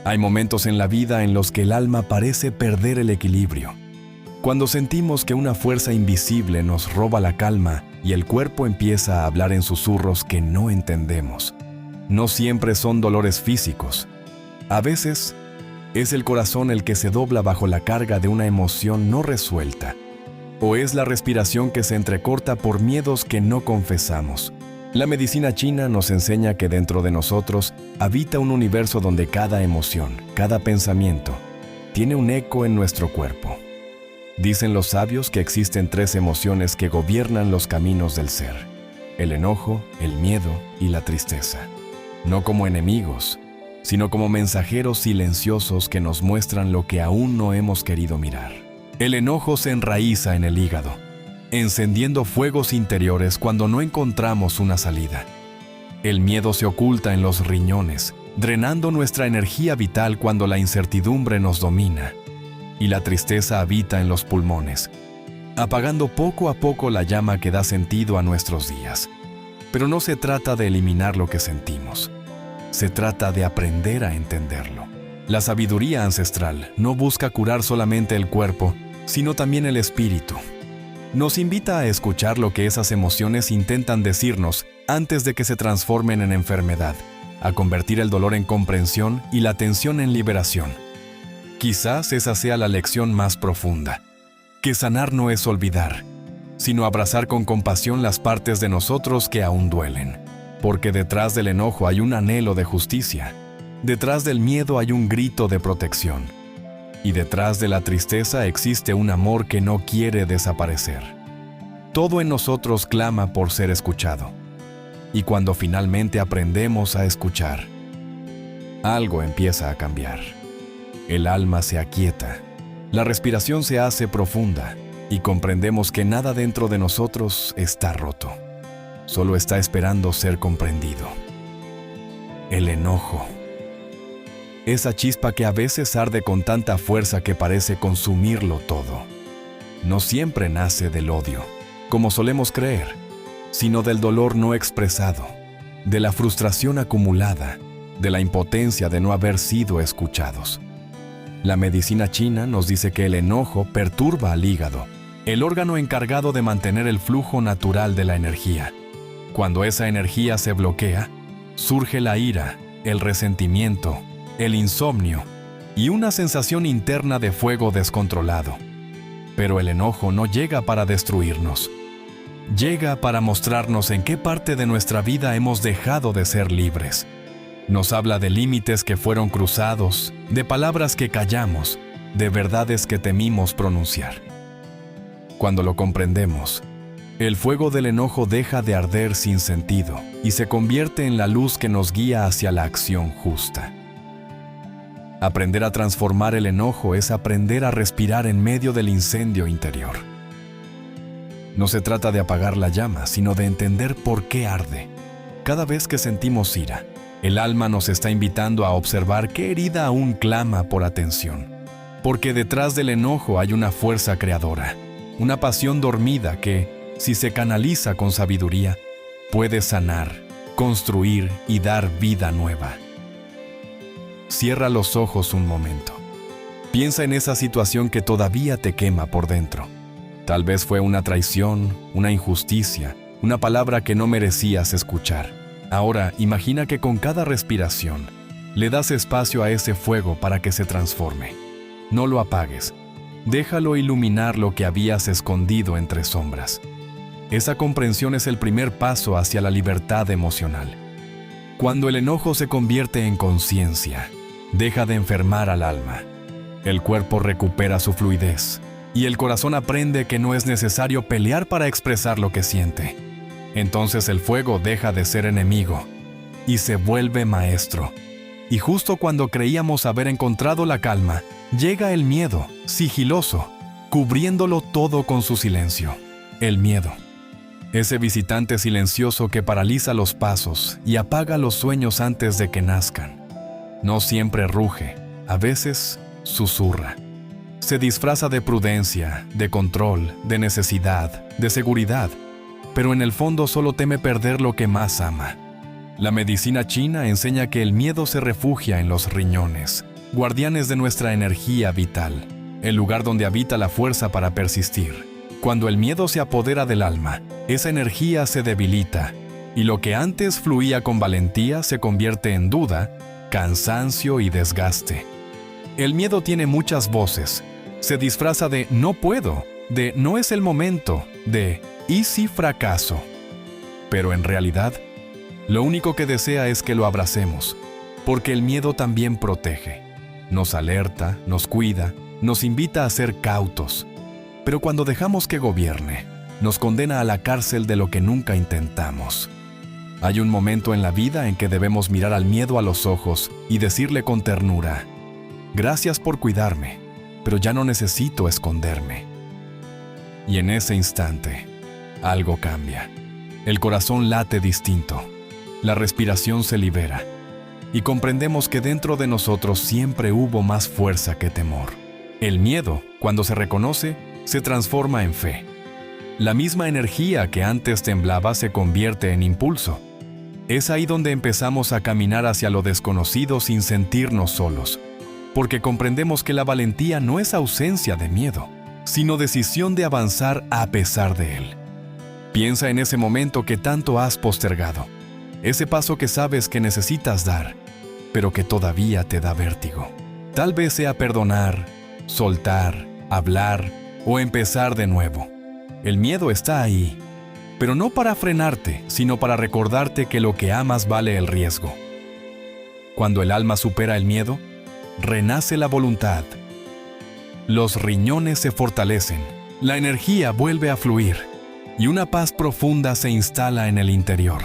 Hay momentos en la vida en los que el alma parece perder el equilibrio. Cuando sentimos que una fuerza invisible nos roba la calma y el cuerpo empieza a hablar en susurros que no entendemos. No siempre son dolores físicos. A veces, es el corazón el que se dobla bajo la carga de una emoción no resuelta. O es la respiración que se entrecorta por miedos que no confesamos. La medicina china nos enseña que dentro de nosotros habita un universo donde cada emoción, cada pensamiento, tiene un eco en nuestro cuerpo. Dicen los sabios que existen 3 emociones que gobiernan los caminos del ser: el enojo, el miedo y la tristeza. No como enemigos, sino como mensajeros silenciosos que nos muestran lo que aún no hemos querido mirar. El enojo se enraiza en el hígado, encendiendo fuegos interiores cuando no encontramos una salida. El miedo se oculta en los riñones, drenando nuestra energía vital cuando la incertidumbre nos domina. Y la tristeza habita en los pulmones, apagando poco a poco la llama que da sentido a nuestros días. Pero no se trata de eliminar lo que sentimos. Se trata de aprender a entenderlo. La sabiduría ancestral no busca curar solamente el cuerpo, sino también el espíritu. Nos invita a escuchar lo que esas emociones intentan decirnos antes de que se transformen en enfermedad, a convertir el dolor en comprensión y la tensión en liberación. Quizás esa sea la lección más profunda, que sanar no es olvidar, sino abrazar con compasión las partes de nosotros que aún duelen, porque detrás del enojo hay un anhelo de justicia, detrás del miedo hay un grito de protección, y detrás de la tristeza existe un amor que no quiere desaparecer. Todo en nosotros clama por ser escuchado, y cuando finalmente aprendemos a escuchar, algo empieza a cambiar. El alma se aquieta, la respiración se hace profunda y comprendemos que nada dentro de nosotros está roto. Solo está esperando ser comprendido. El enojo. Esa chispa que a veces arde con tanta fuerza que parece consumirlo todo. No siempre nace del odio, como solemos creer, sino del dolor no expresado, de la frustración acumulada, de la impotencia de no haber sido escuchados. La medicina china nos dice que el enojo perturba al hígado, el órgano encargado de mantener el flujo natural de la energía. Cuando esa energía se bloquea, surge la ira, el resentimiento, el insomnio y una sensación interna de fuego descontrolado. Pero el enojo no llega para destruirnos. Llega para mostrarnos en qué parte de nuestra vida hemos dejado de ser libres. Nos habla de límites que fueron cruzados, de palabras que callamos, de verdades que temimos pronunciar. Cuando lo comprendemos, el fuego del enojo deja de arder sin sentido y se convierte en la luz que nos guía hacia la acción justa. Aprender a transformar el enojo es aprender a respirar en medio del incendio interior. No se trata de apagar la llama, sino de entender por qué arde. Cada vez que sentimos ira, el alma nos está invitando a observar qué herida aún clama por atención. Porque detrás del enojo hay una fuerza creadora, una pasión dormida que, si se canaliza con sabiduría, puede sanar, construir y dar vida nueva. Cierra los ojos un momento. Piensa en esa situación que todavía te quema por dentro. Tal vez fue una traición, una injusticia, una palabra que no merecías escuchar. Ahora, imagina que con cada respiración, le das espacio a ese fuego para que se transforme. No lo apagues. Déjalo iluminar lo que habías escondido entre sombras. Esa comprensión es el primer paso hacia la libertad emocional. Cuando el enojo se convierte en conciencia, deja de enfermar al alma. El cuerpo recupera su fluidez y el corazón aprende que no es necesario pelear para expresar lo que siente. Entonces el fuego deja de ser enemigo y se vuelve maestro. Y justo cuando creíamos haber encontrado la calma, llega el miedo, sigiloso, cubriéndolo todo con su silencio. El miedo. Ese visitante silencioso que paraliza los pasos y apaga los sueños antes de que nazcan. No siempre ruge, a veces susurra. Se disfraza de prudencia, de control, de necesidad, de seguridad, pero en el fondo solo teme perder lo que más ama. La medicina china enseña que el miedo se refugia en los riñones, guardianes de nuestra energía vital, el lugar donde habita la fuerza para persistir. Cuando el miedo se apodera del alma, esa energía se debilita, y lo que antes fluía con valentía se convierte en duda, cansancio y desgaste. El miedo tiene muchas voces. Se disfraza de no puedo, de no es el momento, de ¿y si fracaso? Pero en realidad, lo único que desea es que lo abracemos, porque el miedo también protege. Nos alerta, nos cuida, nos invita a ser cautos. Pero cuando dejamos que gobierne, nos condena a la cárcel de lo que nunca intentamos. Hay un momento en la vida en que debemos mirar al miedo a los ojos y decirle con ternura: gracias por cuidarme, pero ya no necesito esconderme. Y en ese instante, algo cambia. El corazón late distinto, la respiración se libera, y comprendemos que dentro de nosotros siempre hubo más fuerza que temor. El miedo, cuando se reconoce, se transforma en fe. La misma energía que antes temblaba se convierte en impulso. Es ahí donde empezamos a caminar hacia lo desconocido sin sentirnos solos, porque comprendemos que la valentía no es ausencia de miedo, sino decisión de avanzar a pesar de él. Piensa en ese momento que tanto has postergado, ese paso que sabes que necesitas dar, pero que todavía te da vértigo. Tal vez sea perdonar, soltar, hablar o empezar de nuevo. El miedo está ahí, pero no para frenarte, sino para recordarte que lo que amas vale el riesgo. Cuando el alma supera el miedo, renace la voluntad. Los riñones se fortalecen, la energía vuelve a fluir y una paz profunda se instala en el interior.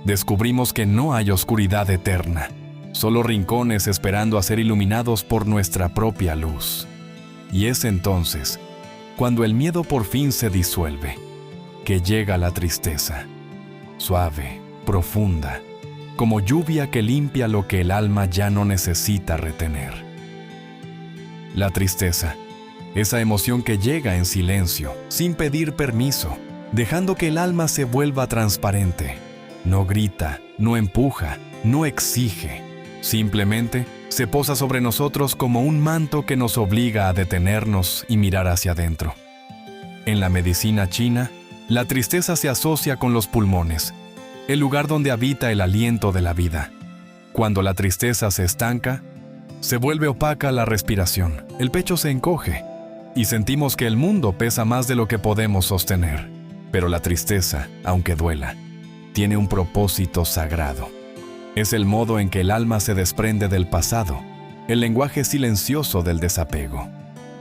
Descubrimos que no hay oscuridad eterna, solo rincones esperando a ser iluminados por nuestra propia luz. Y es entonces, cuando el miedo por fin se disuelve, que llega la tristeza, suave, profunda, como lluvia que limpia lo que el alma ya no necesita retener. La tristeza, esa emoción que llega en silencio, sin pedir permiso, dejando que el alma se vuelva transparente. No grita, no empuja, no exige. Simplemente se posa sobre nosotros como un manto que nos obliga a detenernos y mirar hacia adentro. En la medicina china, la tristeza se asocia con los pulmones, el lugar donde habita el aliento de la vida. Cuando la tristeza se estanca, se vuelve opaca la respiración, el pecho se encoge y sentimos que el mundo pesa más de lo que podemos sostener. Pero la tristeza, aunque duela, tiene un propósito sagrado. Es el modo en que el alma se desprende del pasado, el lenguaje silencioso del desapego.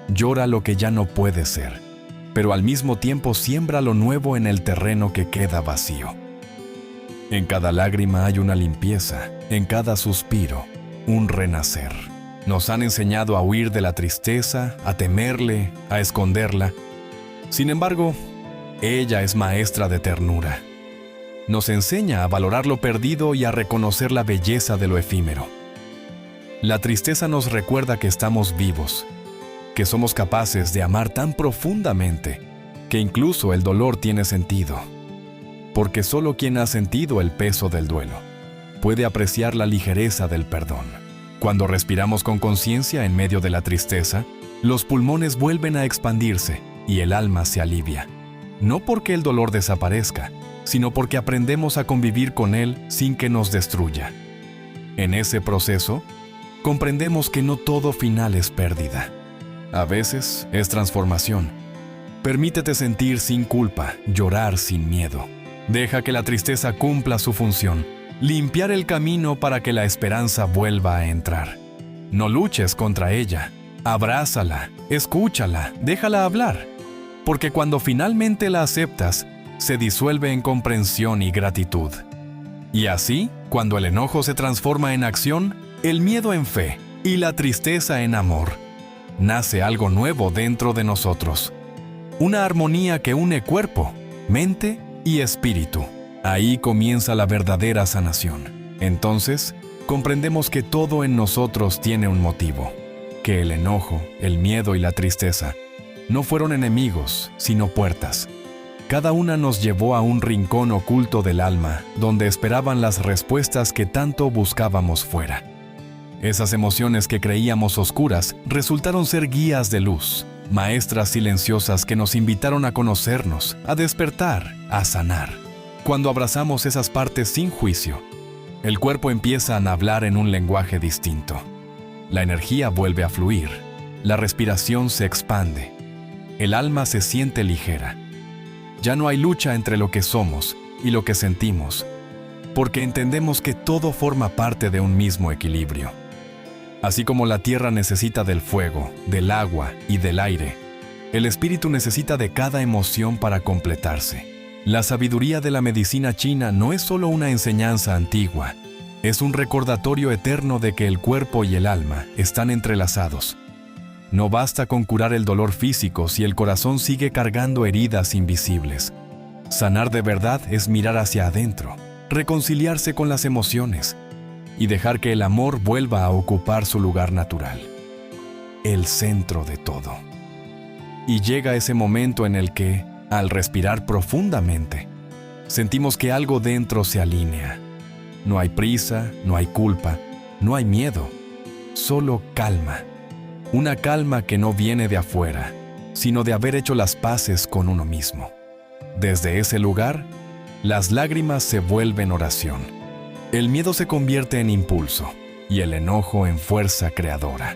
Llora lo que ya no puede ser, pero al mismo tiempo siembra lo nuevo en el terreno que queda vacío. En cada lágrima hay una limpieza, en cada suspiro, un renacer. Nos han enseñado a huir de la tristeza, a temerle, a esconderla. Sin embargo, ella es maestra de ternura. Nos enseña a valorar lo perdido y a reconocer la belleza de lo efímero. La tristeza nos recuerda que estamos vivos, que somos capaces de amar tan profundamente que incluso el dolor tiene sentido. Porque solo quien ha sentido el peso del duelo puede apreciar la ligereza del perdón. Cuando respiramos con conciencia en medio de la tristeza, los pulmones vuelven a expandirse y el alma se alivia. No porque el dolor desaparezca, sino porque aprendemos a convivir con él sin que nos destruya. En ese proceso, comprendemos que no todo final es pérdida. A veces es transformación. Permítete sentir sin culpa, llorar sin miedo. Deja que la tristeza cumpla su función, limpiar el camino para que la esperanza vuelva a entrar. No luches contra ella, abrázala, escúchala, déjala hablar, porque cuando finalmente la aceptas, se disuelve en comprensión y gratitud. Y así, cuando el enojo se transforma en acción, el miedo en fe y la tristeza en amor, nace algo nuevo dentro de nosotros. Una armonía que une cuerpo, mente y espíritu. Ahí comienza la verdadera sanación. Entonces, comprendemos que todo en nosotros tiene un motivo, que el enojo, el miedo y la tristeza no fueron enemigos, sino puertas. Cada una nos llevó a un rincón oculto del alma, donde esperaban las respuestas que tanto buscábamos fuera. Esas emociones que creíamos oscuras resultaron ser guías de luz, maestras silenciosas que nos invitaron a conocernos, a despertar, a sanar. Cuando abrazamos esas partes sin juicio, el cuerpo empieza a hablar en un lenguaje distinto. La energía vuelve a fluir, la respiración se expande, el alma se siente ligera. Ya no hay lucha entre lo que somos y lo que sentimos, porque entendemos que todo forma parte de un mismo equilibrio. Así como la tierra necesita del fuego, del agua y del aire, el espíritu necesita de cada emoción para completarse. La sabiduría de la medicina china no es solo una enseñanza antigua, es un recordatorio eterno de que el cuerpo y el alma están entrelazados. No basta con curar el dolor físico si el corazón sigue cargando heridas invisibles. Sanar de verdad es mirar hacia adentro, reconciliarse con las emociones y dejar que el amor vuelva a ocupar su lugar natural, el centro de todo. Y llega ese momento en el que, al respirar profundamente, sentimos que algo dentro se alinea. No hay prisa, no hay culpa, no hay miedo, solo calma. Una calma que no viene de afuera, sino de haber hecho las paces con uno mismo. Desde ese lugar, las lágrimas se vuelven oración. El miedo se convierte en impulso y el enojo en fuerza creadora.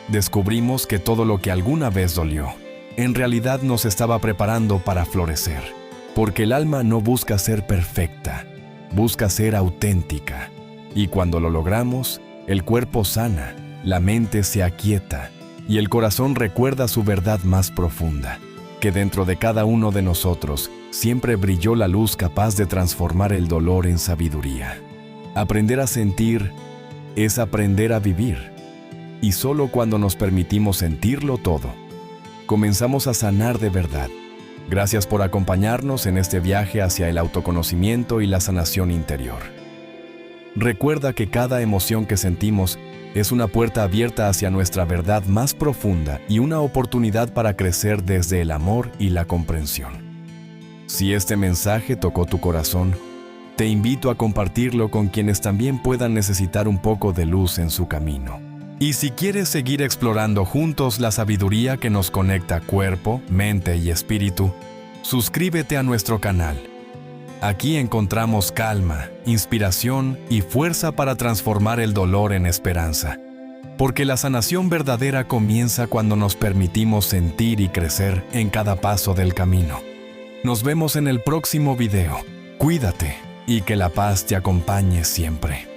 Descubrimos que todo lo que alguna vez dolió, en realidad nos estaba preparando para florecer, porque el alma no busca ser perfecta, busca ser auténtica. Y cuando lo logramos, el cuerpo sana, la mente se aquieta y el corazón recuerda su verdad más profunda, que dentro de cada uno de nosotros siempre brilló la luz capaz de transformar el dolor en sabiduría. Aprender a sentir es aprender a vivir, y solo cuando nos permitimos sentirlo todo, comenzamos a sanar de verdad. Gracias por acompañarnos en este viaje hacia el autoconocimiento y la sanación interior. Recuerda que cada emoción que sentimos es una puerta abierta hacia nuestra verdad más profunda y una oportunidad para crecer desde el amor y la comprensión. Si este mensaje tocó tu corazón, te invito a compartirlo con quienes también puedan necesitar un poco de luz en su camino. Y si quieres seguir explorando juntos la sabiduría que nos conecta cuerpo, mente y espíritu, suscríbete a nuestro canal. Aquí encontramos calma, inspiración y fuerza para transformar el dolor en esperanza. Porque la sanación verdadera comienza cuando nos permitimos sentir y crecer en cada paso del camino. Nos vemos en el próximo video. Cuídate y que la paz te acompañe siempre.